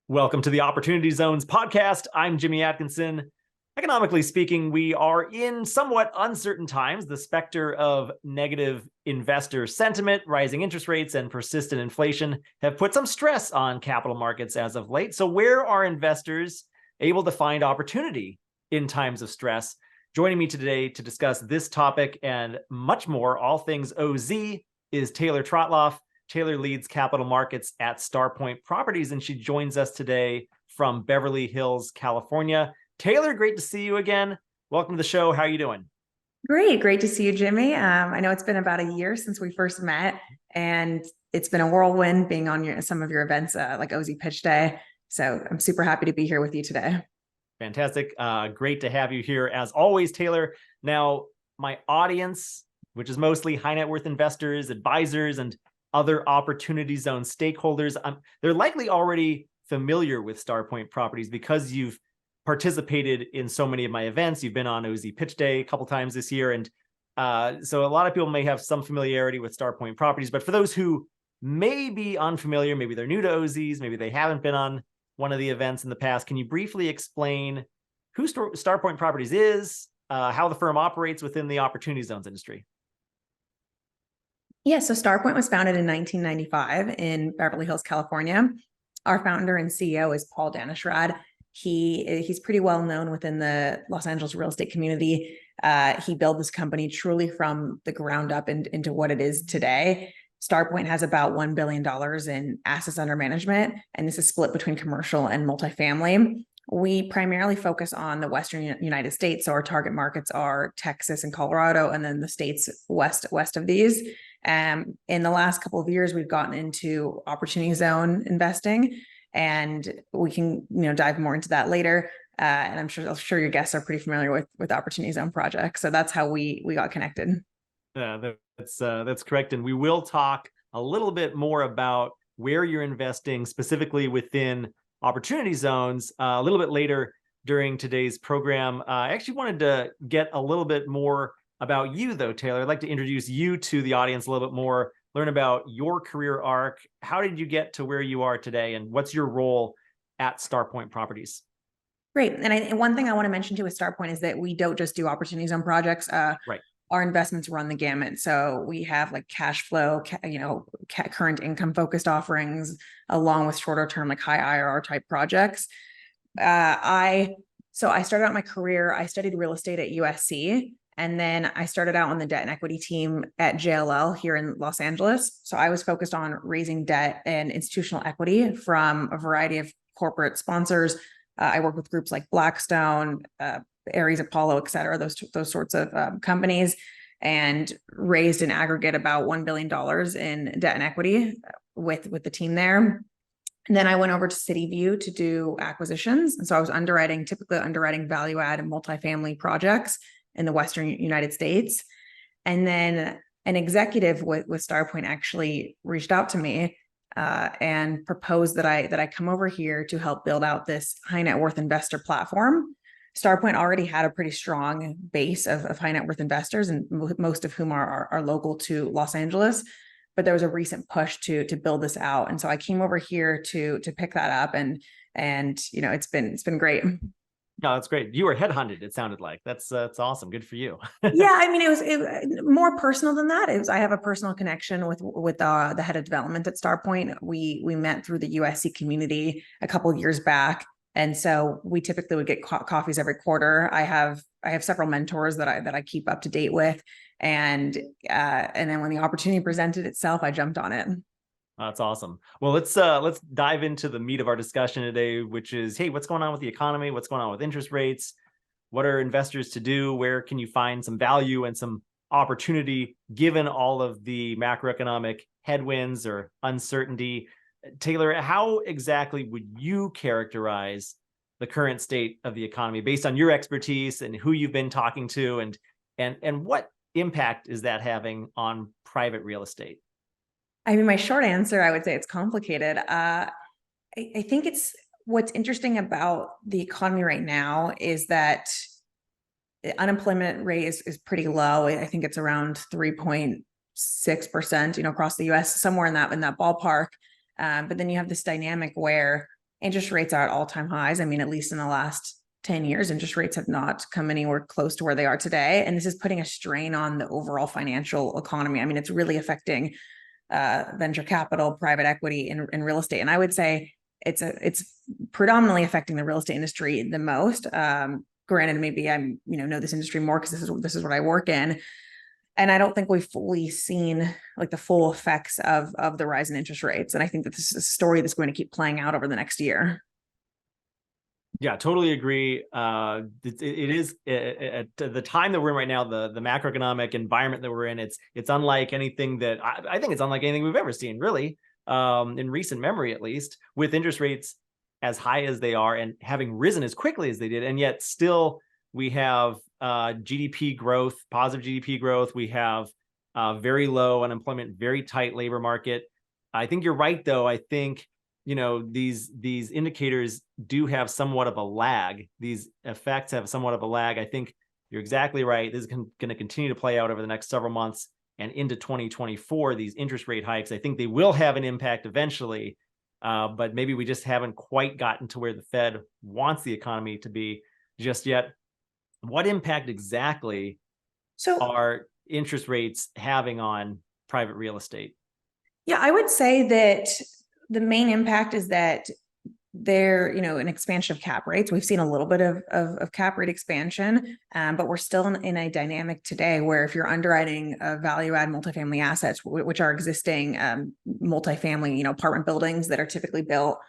Welcome to the Opportunity Zones podcast. I'm Jimmy Atkinson. Economically speaking, we are in somewhat uncertain times. The specter of negative investor sentiment, rising interest rates, and persistent inflation have put some stress on capital markets as of late. So where are investors able to find opportunity in times of stress? Joining me today to discuss this topic and much more, all things OZ, is Taylor Trautloff. Taylor leads capital markets at StarPoint Properties, and she joins us today from Beverly Hills, California. Taylor, great to see you again. Welcome to the show. How are you doing? Great to see you, Jimmy. I know it's been about a year since we first met, and it's been a whirlwind being on some of your events, like OZ Pitch Day. So I'm super happy to be here with you today. Fantastic. Great to have you here as always, Taylor. Now, my audience, which is mostly high net worth investors, advisors, and other Opportunity Zone stakeholders, they're likely already familiar with StarPoint Properties because you've participated in so many of my events. You've been on OZ Pitch Day a couple times this year. And so a lot of people may have some familiarity with StarPoint Properties. But for those who may be unfamiliar, maybe they're new to OZs, maybe they haven't been on one of the events in the past, can you briefly explain who StarPoint Properties is, how the firm operates within the Opportunity Zones industry? Yeah, so StarPoint was founded in 1995 in Beverly Hills, California. Our founder and CEO is Paul Danishrad. He's pretty well known within the Los Angeles real estate community. He built this company truly from the ground up into what it is today. StarPoint has about $1 billion in assets under management, and this is split between commercial and multifamily. We primarily focus on the Western United States. So our target markets are Texas and Colorado, and then the states west of these. In the last couple of years, we've gotten into Opportunity Zone investing, and we can dive more into that later. And I'm sure your guests are pretty familiar with Opportunity Zone projects. So that's how we got connected. Yeah, that's correct. And we will talk a little bit more about where you're investing specifically within Opportunity Zones a little bit later during today's program. I actually wanted to get a little bit more about you, though, Taylor. I'd like to introduce you to the audience a little bit more, learn about your career arc. How did you get to where you are today, and what's your role at StarPoint Properties? Great. And one thing I want to mention too with StarPoint is that we don't just do Opportunity Zone projects. Right. Our investments run the gamut. So we have like cash flow, current income focused offerings, along with shorter term, like high IRR type projects. I started out my career, I studied real estate at USC. And then I started out on the debt and equity team at JLL here in Los Angeles. So I was focused on raising debt and institutional equity from a variety of corporate sponsors. I work with groups like Blackstone, Ares, Apollo, et cetera, those sorts of companies, and raised in aggregate about $1 billion in debt and equity with the team there. And then I went over to CityView to do acquisitions. And so I was typically underwriting value add and multifamily projects in the Western United States. And then an executive with StarPoint actually reached out to me and proposed that I come over here to help build out this high net worth investor platform. StarPoint already had a pretty strong base of high net worth investors, and most of whom are local to Los Angeles. But there was a recent push to build this out, and so I came over here to pick that up, and it's been great. No, that's great. You were headhunted, it sounded like. That's awesome. Good for you. Yeah, I mean, it was more personal than that. I have a personal connection with the head of development at StarPoint. We met through the USC community a couple of years back, and so we typically would get coffees every quarter. I have several mentors that I keep up to date with, and then when the opportunity presented itself, I jumped on it. That's awesome. Well, let's dive into the meat of our discussion today, which is, hey, what's going on with the economy? What's going on with interest rates? What are investors to do? Where can you find some value and some opportunity given all of the macroeconomic headwinds or uncertainty? Taylor, how exactly would you characterize the current state of the economy based on your expertise and who you've been talking to, and what impact is that having on private real estate? I mean, my short answer, I would say it's complicated. I think what's interesting about the economy right now is that the unemployment rate is pretty low. I think it's around 3.6%, across the US, somewhere in that ballpark. But then you have this dynamic where interest rates are at all-time highs. I mean, at least in the last 10 years, interest rates have not come anywhere close to where they are today. And this is putting a strain on the overall financial economy. I mean, it's really affecting venture capital, private equity, and real estate. And I would say it's predominantly affecting the real estate industry the most. Granted, maybe I'm, know this industry more because this is what I work in. And I don't think we've fully seen like the full effects of the rise in interest rates. And I think that this is a story that's going to keep playing out over the next year. Yeah, totally agree. It is at the time that we're in right now, the macroeconomic environment that we're in, it's unlike anything that I think it's unlike anything we've ever seen, really, in recent memory, at least, with interest rates as high as they are and having risen as quickly as they did. And yet still we have GDP growth, positive GDP growth. We have very low unemployment, very tight labor market. I think you're right, though. I think these indicators do have somewhat of a lag. These effects have somewhat of a lag. I think you're exactly right. This is going to continue to play out over the next several months and into 2024. These interest rate hikes, I think they will have an impact eventually, but maybe we just haven't quite gotten to where the Fed wants the economy to be just yet. What impact exactly are interest rates having on private real estate? Yeah, I would say that the main impact is that there, an expansion of cap rates. We've seen a little bit of cap rate expansion, but we're still in a dynamic today where if you're underwriting value add multifamily assets, which are existing multifamily, apartment buildings that are typically built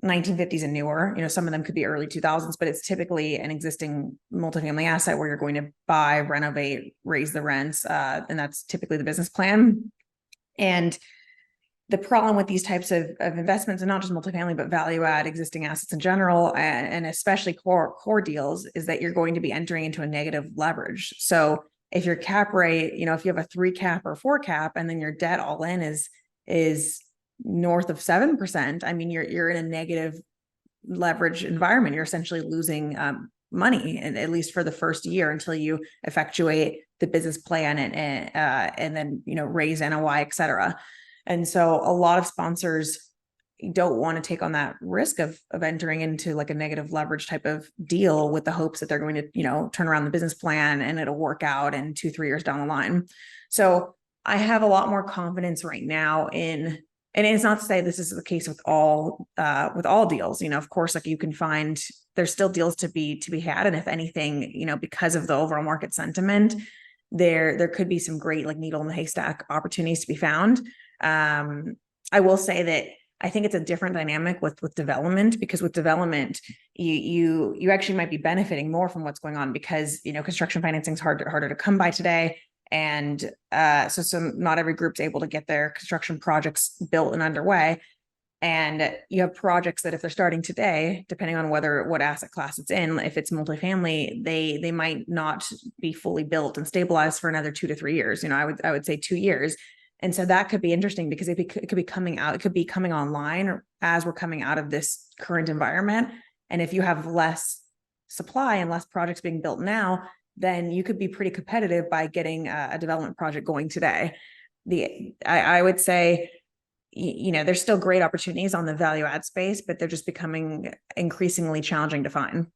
1950s and newer, some of them could be early 2000s, but it's typically an existing multifamily asset where you're going to buy, renovate, raise the rents, and that's typically the business plan. And the problem with these types of investments, and not just multifamily, but value add existing assets in general, and especially core deals, is that you're going to be entering into a negative leverage. So if your cap rate, if you have a 3 cap or 4 cap, and then your debt all in is north of 7%, I mean, you're in a negative leverage environment. You're essentially losing money, and at least for the first year until you effectuate the business plan and then raise NOI, et cetera. And so a lot of sponsors don't want to take on that risk of entering into like a negative leverage type of deal with the hopes that they're going to, turn around the business plan and it'll work out in 2-3 years down the line. So I have a lot more confidence right now and it's not to say this is the case with all deals. Of course, like you can find there's still deals to be had. And if anything, because of the overall market sentiment, there could be some great like needle in the haystack opportunities to be found. I will say that I think it's a different dynamic with development, because with development, you actually might be benefiting more from what's going on because, construction financing is harder to come by today. And so not every group's able to get their construction projects built and underway. And you have projects that if they're starting today, depending on what asset class it's in, if it's multifamily, they might not be fully built and stabilized for another 2 to 3 years. I would say 2 years. And so that could be interesting because it could be coming out, it could be coming online as we're coming out of this current environment. And if you have less supply and less projects being built now, then you could be pretty competitive by getting a development project going today. I would say, there's still great opportunities on the value add space, but they're just becoming increasingly challenging to find.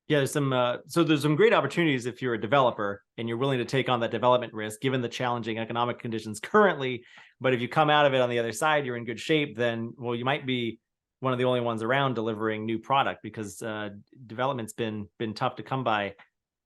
Yeah, there's some great opportunities if you're a developer and you're willing to take on that development risk, given the challenging economic conditions currently. But if you come out of it on the other side, you're in good shape, then, well, you might be one of the only ones around delivering new product because development's been tough to come by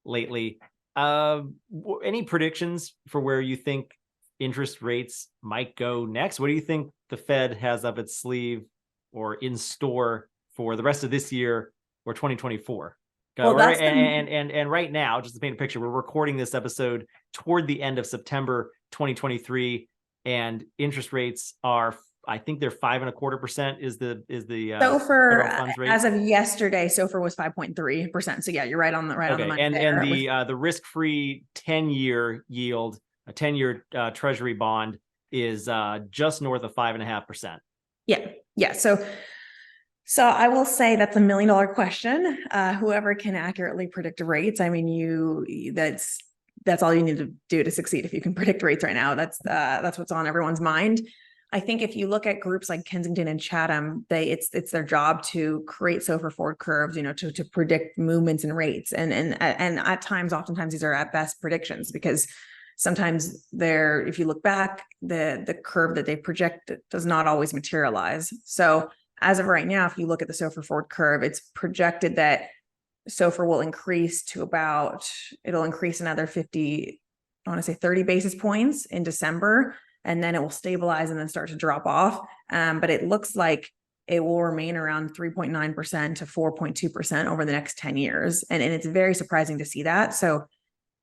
lately. Any predictions for where you think interest rates might go next? What do you think the Fed has up its sleeve or in store for the rest of this year or 2024? Well, and right now, just to paint a picture, we're recording this episode toward the end of September 2023, and interest rates are, I think they're 5.25% is the SOFR federal funds rate. As of yesterday, SOFR was 5.3%. So yeah, you're right on the on the money. And the risk-free 10-year yield, a 10-year Treasury bond, is just north of 5.5%. Yeah. So I will say that's $1 million question. Whoever can accurately predict rates, I mean, that's all you need to do to succeed. If you can predict rates right now, that's what's on everyone's mind. I think if you look at groups like Kensington and Chatham, it's their job to create SOFR forward curves, to predict movements in rates. And at times, oftentimes these are at best predictions, because sometimes if you look back, the curve that they project does not always materialize. So as of right now, if you look at the SOFR forward curve, it's projected that SOFR will increase to it'll increase another 50, I want to say 30 basis points in December, and then it will stabilize and then start to drop off. But it looks like it will remain around 3.9% to 4.2% over the next 10 years. And it's very surprising to see that. So,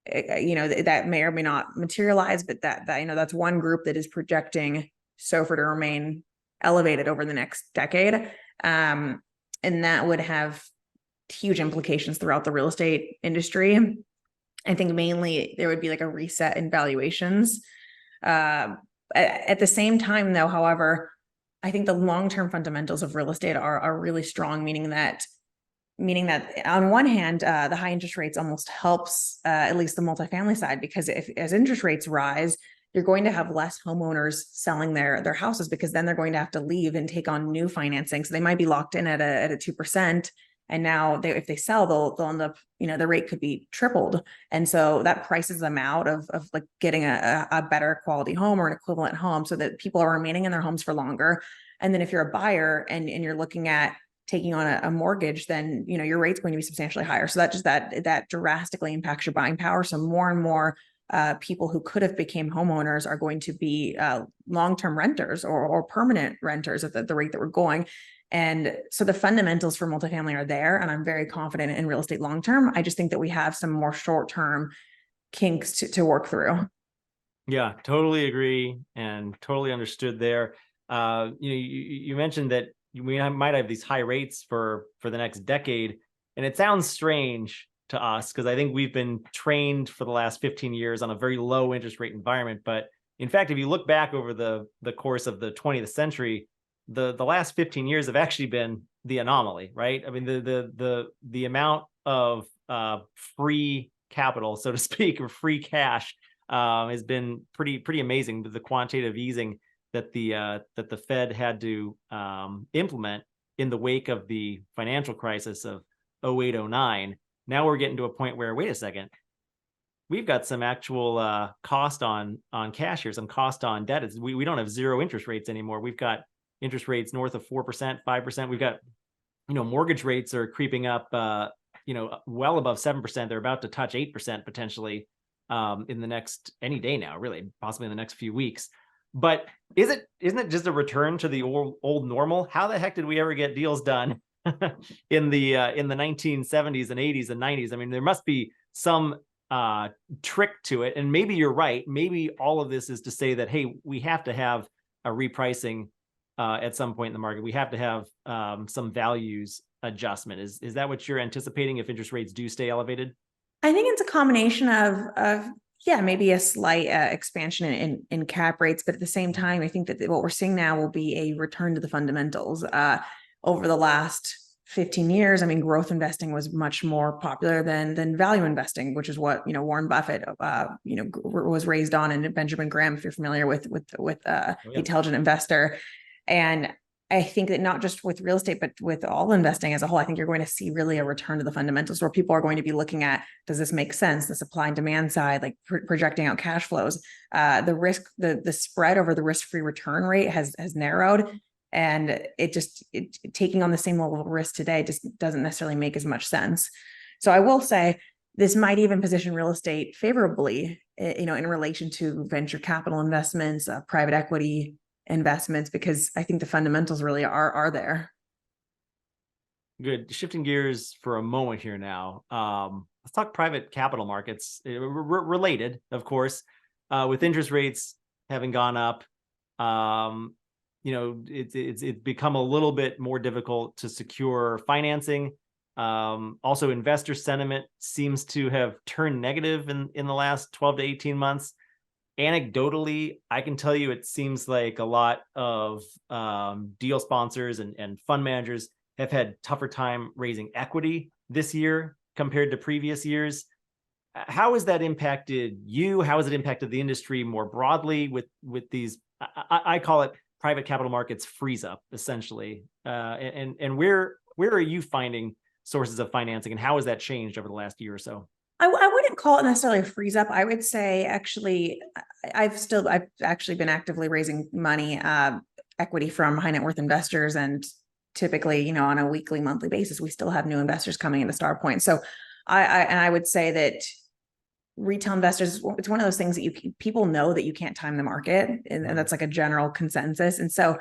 that may or may not materialize, but that's one group that is projecting SOFR to remain elevated over the next decade. And that would have huge implications throughout the real estate industry. I think mainly there would be like a reset in valuations. At the same time, though, however, I think the long-term fundamentals of real estate are really strong, meaning that on one hand, the high interest rates almost helps at least the multifamily side, because as interest rates rise, you're going to have less homeowners selling their houses, because then they're going to have to leave and take on new financing. So they might be locked in at a 2%. And now if they sell, they'll end up, the rate could be tripled. And so that prices them out of like getting a better quality home or an equivalent home, so that people are remaining in their homes for longer. And then if you're a buyer and you're looking at taking on a mortgage, then, your rate's going to be substantially higher. So that drastically impacts your buying power. So more and more people who could have became homeowners are going to be long-term renters or permanent renters at the rate that we're going. And so the fundamentals for multifamily are there, and I'm very confident in real estate long-term. I just think that we have some more short-term kinks to work through. Yeah, totally agree and totally understood there. You mentioned that we might have these high rates for the next decade, and it sounds strange to us because I think we've been trained for the last 15 years on a very low interest rate environment. But in fact, if you look back over the course of the 20th century, the last 15 years have actually been the anomaly, right? I mean, the amount of free capital, so to speak, or free cash has been pretty amazing. The quantitative easing that the Fed had to implement in the wake of the financial crisis of 08-09. Now we're getting to a point where, wait a second, we've got some actual cost on cash here, some cost on debt. We don't have zero interest rates anymore. We've got interest rates north of 4%, 5%. We've got, mortgage rates are creeping up, well above 7%. They're about to touch 8% potentially in the next any day now, really, possibly in the next few weeks. But isn't it just a return to the old normal? How the heck did we ever get deals done in the 1970s and 80s and 90s? I mean, there must be some trick to it. And maybe you're right. Maybe all of this is to say that, hey, we have to have a repricing at some point in the market. We have to have some values adjustment. Is that what you're anticipating if interest rates do stay elevated? I think it's a combination of maybe a slight expansion in cap rates, but at the same time, I think that what we're seeing now will be a return to the fundamentals. Over the last 15 years, I mean, growth investing was much more popular than value investing, which is what Warren Buffett was raised on, and Benjamin Graham, if you're familiar with The Intelligent Investor. And I think that not just with real estate, but with all investing as a whole, I think you're going to see really a return to the fundamentals where people are going to be looking at, does this make sense? The supply and demand side, like projecting out cash flows, the risk, the spread over the risk-free return rate has narrowed. And taking on the same level of risk today just doesn't necessarily make as much sense. So I will say this might even position real estate favorably, in relation to venture capital investments, private equity investments, because I think the fundamentals really are there. Good. Shifting gears for a moment here now. Let's talk private capital markets. Related, of course, with interest rates having gone up. It's become a little bit more difficult to secure financing. Also, investor sentiment seems to have turned negative in the last 12 to 18 months. Anecdotally, I can tell you it seems like a lot of deal sponsors and fund managers have had tougher time raising equity this year compared to previous years. How has that impacted you? How has it impacted the industry more broadly with these, I call it private capital markets freeze up, essentially. And where are you finding sources of financing, and how has that changed over the last year or so? I wouldn't call it necessarily a freeze up. I would say actually, I've actually been actively raising money, equity from high net worth investors, and typically, on a weekly, monthly basis, we still have new investors coming into StarPoint. So I would say that retail investors, it's one of those things that people know that you can't time the market, and that's like a general consensus. And so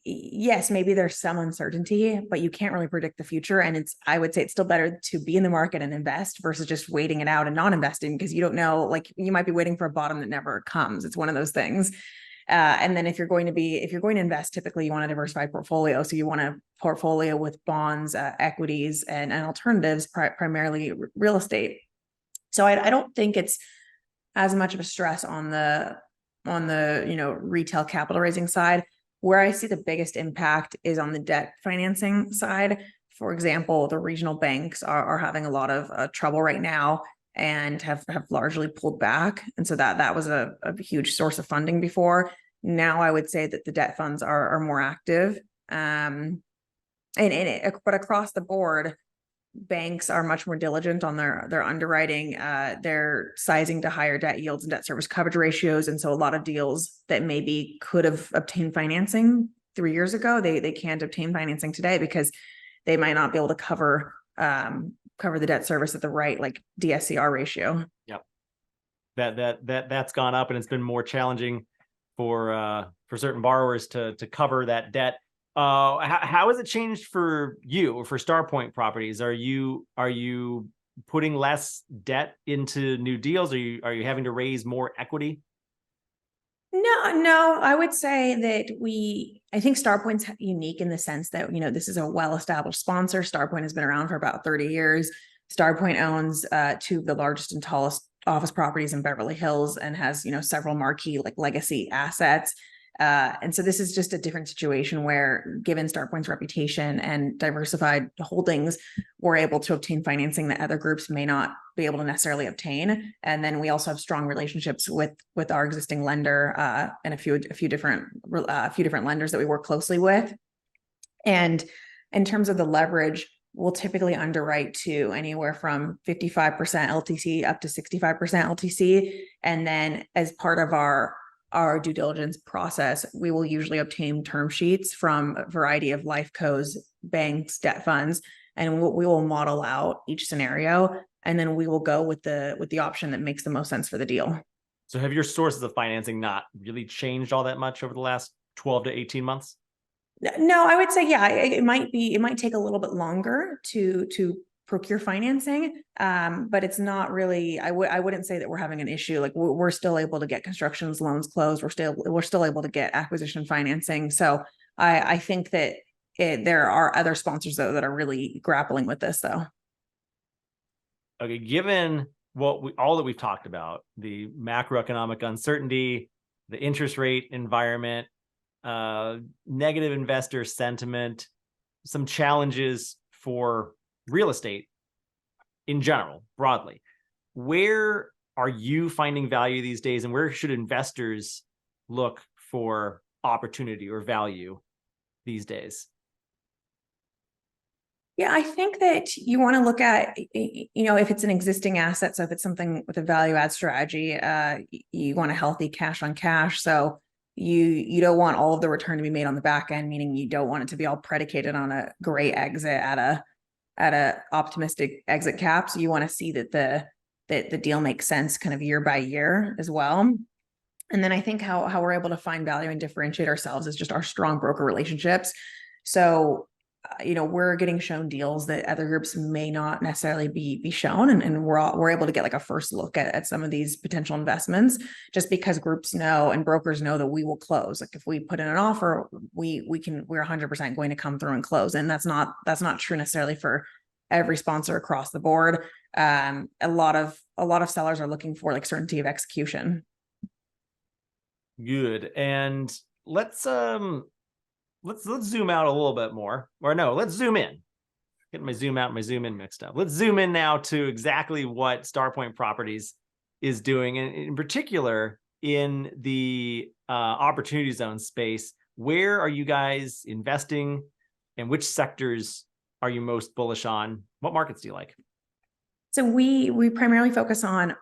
yes, maybe there's some uncertainty, but you can't really predict the future. And I would say it's still better to be in the market and invest versus just waiting it out and not investing, because you don't know, like you might be waiting for a bottom that never comes. It's one of those things. And then if you're going to invest, typically you want a diversified portfolio. So you want a portfolio with bonds, equities, and alternatives, primarily real estate. So I don't think it's as much of a stress on the retail capital raising side. Where I see the biggest impact is on the debt financing side. For example, the regional banks are having a lot of trouble right now and have largely pulled back. And so that was a huge source of funding before. Now I would say that the debt funds are more active. But across the board, banks are much more diligent on their underwriting. They're sizing to higher debt yields and debt service coverage ratios. And so a lot of deals that maybe could have obtained financing 3 years ago, they can't obtain financing today because they might not be able to cover the debt service at the right, like DSCR ratio. Yep. That's gone up, and it's been more challenging for certain borrowers to cover that debt. How has it changed for you or for StarPoint Properties? Are you putting less debt into new deals? Are you having to raise more equity? No, I would say that I think StarPoint's unique in the sense that, this is a well-established sponsor. StarPoint has been around for about 30 years. StarPoint owns two of the largest and tallest office properties in Beverly Hills and has, several marquee like legacy assets. And so this is just a different situation where, given StarPoint's reputation and diversified holdings, we're able to obtain financing that other groups may not be able to necessarily obtain. And then we also have strong relationships with our existing lender and a few different lenders that we work closely with. And in terms of the leverage, we'll typically underwrite to anywhere from 55% LTC up to 65% LTC. And then as part of our due diligence process, we will usually obtain term sheets from a variety of life cos, banks, debt funds, and we will model out each scenario, and then we will go with the option that makes the most sense for the deal. So have your sources of financing not really changed all that much over the last 12 to 18 months? No, I would say, yeah, it might take a little bit longer to procure financing, but it's not really, I wouldn't say that we're having an issue. Like we're still able to get construction loans closed. We're still able to get acquisition financing. So I think that there are other sponsors though that are really grappling with this though. Okay, given all that we've talked about, the macroeconomic uncertainty, the interest rate environment, negative investor sentiment, some challenges for real estate in general, broadly, where are you finding value these days, and where should investors look for opportunity or value these days? Yeah, I think that you want to look at, if it's an existing asset. So if it's something with a value add strategy, you want a healthy cash on cash. So you don't want all of the return to be made on the back end, meaning you don't want it to be all predicated on a great exit at a optimistic exit cap. So you want to see that the deal makes sense kind of year by year as well. And then I think how we're able to find value and differentiate ourselves is just our strong broker relationships. So we're getting shown deals that other groups may not necessarily be shown, and we're able to get like a first look at some of these potential investments, just because groups know and brokers know that we will close. Like if we put in an offer, we're 100% going to come through and close. And that's not true necessarily for every sponsor across the board. A lot of sellers are looking for like certainty of execution. Good. And let's zoom out a little bit more, or no, let's zoom in. Get my zoom out and my zoom in mixed up. Let's zoom in now to exactly what StarPoint Properties is doing, and in particular in the opportunity zone space. Where are you guys investing, and which sectors are you most bullish on? What markets do you like? So we primarily focus on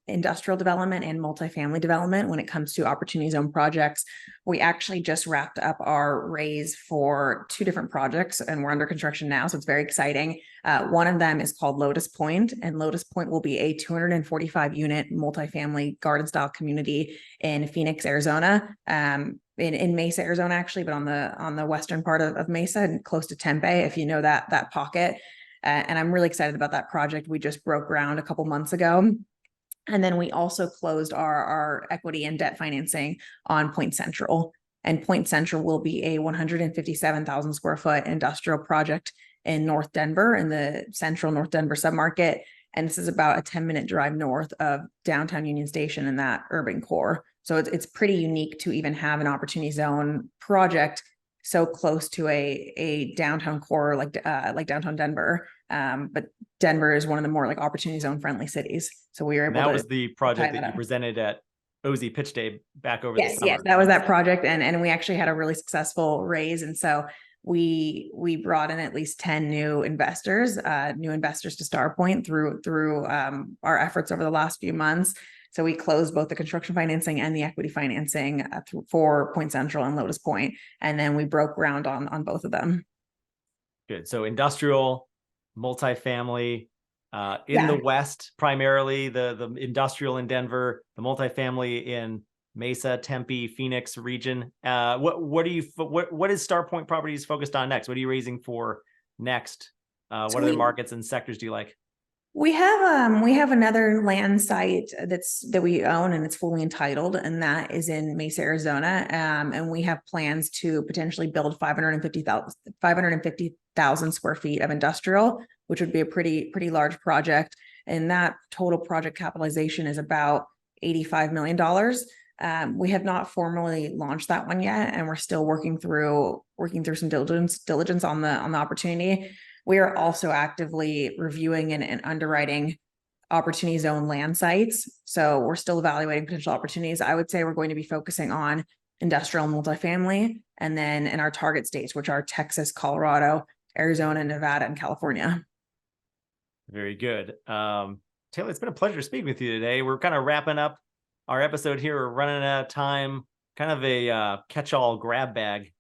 industrial development and multifamily development when it comes to opportunity zone projects. We actually just wrapped up our raise for 2 different projects, and we're under construction now, so it's very exciting. One of them is called Lotus Point, and Lotus Point will be a 245 unit multifamily garden style community in Phoenix, Arizona. In Mesa, Arizona, actually, but on the western part of Mesa, and close to Tempe, if you know that pocket. And I'm really excited about that project. We just broke ground a couple months ago. And then we also closed our equity and debt financing on Point Central. And Point Central will be a 157,000 square foot industrial project in North Denver, in the central North Denver submarket. And this is about a 10-minute drive north of downtown Union Station in that urban core. So it's pretty unique to even have an opportunity zone project so close to a downtown core like downtown Denver. But Denver is one of the more like opportunity zone friendly cities. So we were able to. That was the project that you presented at OZ Pitch Day back over the summer. Yes, that was that project. And we actually had a really successful raise. And so we brought in at least 10 new investors to StarPoint through our efforts over the last few months. So we closed both the construction financing and the equity financing for Point Central and Lotus Point. And then we broke ground on both of them. Good. So industrial, multifamily, in the West, primarily the industrial in Denver, the multifamily in Mesa, Tempe, Phoenix region. What is StarPoint Properties focused on next? What are you raising for next? What other markets and sectors do you like? We have another land site that we own, and it's fully entitled, and that is in Mesa, Arizona. And we have plans to potentially build 550,000 square feet of industrial, which would be a pretty large project. And that total project capitalization is about $85 million. We have not formally launched that one yet, and we're still working through some diligence on the opportunity. We are also actively reviewing and underwriting opportunity zone land sites. So we're still evaluating potential opportunities. I would say we're going to be focusing on industrial and multifamily, and then in our target states, which are Texas, Colorado, Arizona, Nevada, and California. Very good. Taylor, it's been a pleasure speaking with you today. We're kind of wrapping up our episode here. We're running out of time. Kind of a catch-all grab bag,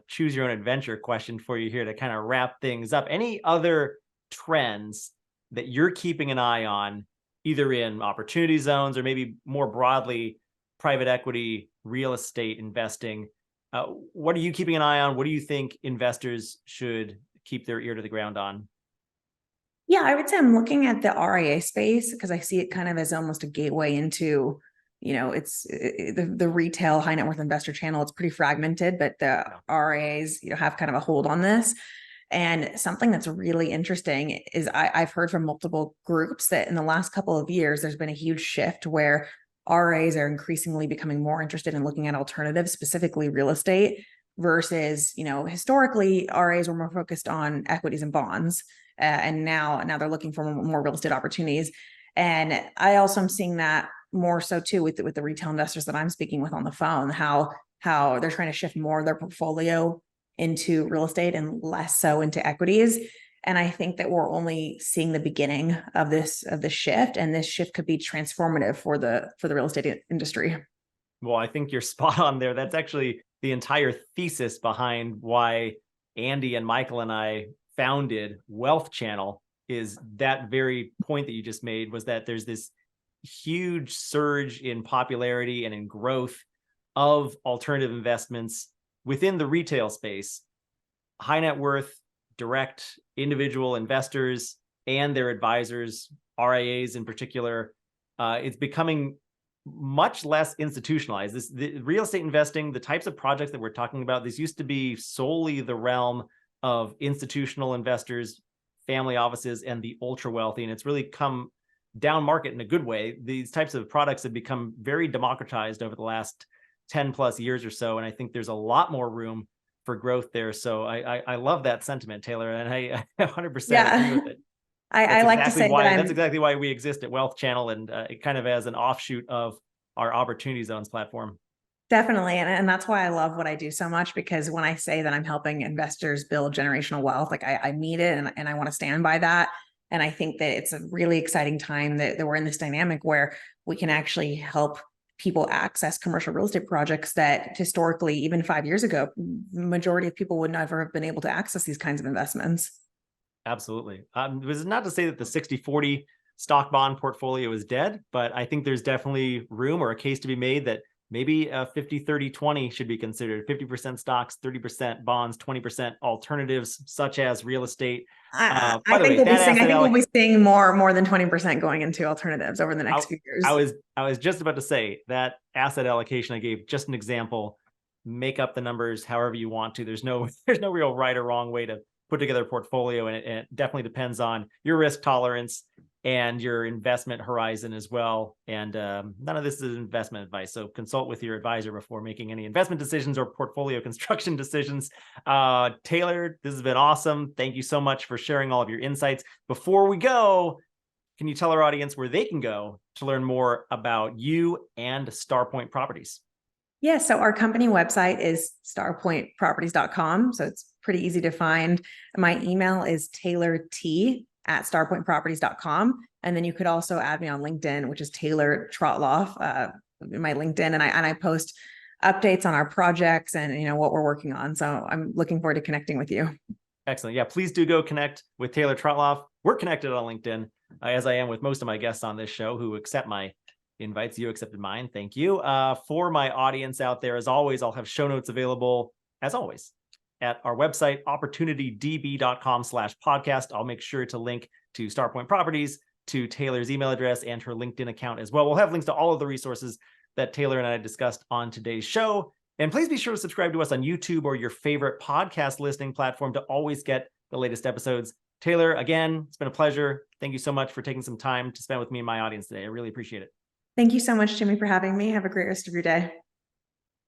choose your own adventure question for you here to kind of wrap things up. Any other trends that you're keeping an eye on, either in opportunity zones or maybe more broadly, private equity, real estate investing? What are you keeping an eye on? What do you think investors should keep their ear to the ground on? Yeah, I would say I'm looking at the RIA space because I see it kind of as almost a gateway into, it's the retail high net worth investor channel. It's pretty fragmented, but the RIAs, have kind of a hold on this. And something that's really interesting is I've heard from multiple groups that in the last couple of years, there's been a huge shift where RIAs are increasingly becoming more interested in looking at alternatives, specifically real estate, versus, historically RIAs were more focused on equities and bonds. And now they're looking for more real estate opportunities. And I also am seeing that more so too with the retail investors that I'm speaking with on the phone, how they're trying to shift more of their portfolio into real estate and less so into equities. And I think that we're only seeing the beginning of this shift, and this shift could be transformative for the real estate industry. Well, I think you're spot on there. That's actually the entire thesis behind why Andy and Michael and I founded WealthChannel, is that very point that you just made, was that there's this huge surge in popularity and in growth of alternative investments within the retail space. High net worth, direct individual investors and their advisors, RIAs in particular, it's becoming much less institutionalized. The real estate investing, the types of projects that we're talking about, this used to be solely the realm of institutional investors, family offices, and the ultra wealthy. And it's really come down market in a good way. These types of products have become very democratized over the last 10 plus years or so. And I think there's a lot more room for growth there. So I love that sentiment, Taylor. And I 100% agree with it. I like to say that's exactly why we exist at WealthChannel, and it kind of as an offshoot of our Opportunity Zones platform. Definitely. And that's why I love what I do so much, because when I say that I'm helping investors build generational wealth, like I mean it, and I want to stand by that. And I think that it's a really exciting time that we're in this dynamic where we can actually help people access commercial real estate projects that historically, even 5 years ago, majority of people would never have been able to access these kinds of investments. Absolutely. It was not to say that the 60-40 stock bond portfolio is dead, but I think there's definitely room or a case to be made that maybe 50-30-20 should be considered. 50% stocks, 30% bonds, 20% alternatives such as real estate. I By the way, think that asset I think we'll be seeing more than 20% going into alternatives over the next few years. I was just about to say that asset allocation I gave, just an example. Make up the numbers however you want to. There's no real right or wrong way to put together a portfolio, and it definitely depends on your risk tolerance and your investment horizon as well. And none of this is investment advice, so consult with your advisor before making any investment decisions or portfolio construction decisions. Taylor, this has been awesome. Thank you so much for sharing all of your insights. Before we go, can you tell our audience where they can go to learn more about you and StarPoint Properties? Yeah, so our company website is starpointproperties.com. So it's pretty easy to find. My email is taylort@starpointproperties.com. And then you could also add me on LinkedIn, which is Taylor Trautloff, my LinkedIn. And I post updates on our projects and what we're working on. So I'm looking forward to connecting with you. Excellent. Yeah, please do go connect with Taylor Trautloff. We're connected on LinkedIn, as I am with most of my guests on this show who accept my invites. You accepted mine. Thank you. For my audience out there, as always, I'll have show notes available, as always, at our website, opportunitydb.com/podcast. I'll make sure to link to StarPoint Properties, to Taylor's email address, and her LinkedIn account as well. We'll have links to all of the resources that Taylor and I discussed on today's show. And please be sure to subscribe to us on YouTube or your favorite podcast listening platform to always get the latest episodes. Taylor, again, it's been a pleasure. Thank you so much for taking some time to spend with me and my audience today. I really appreciate it. Thank you so much, Jimmy, for having me. Have a great rest of your day.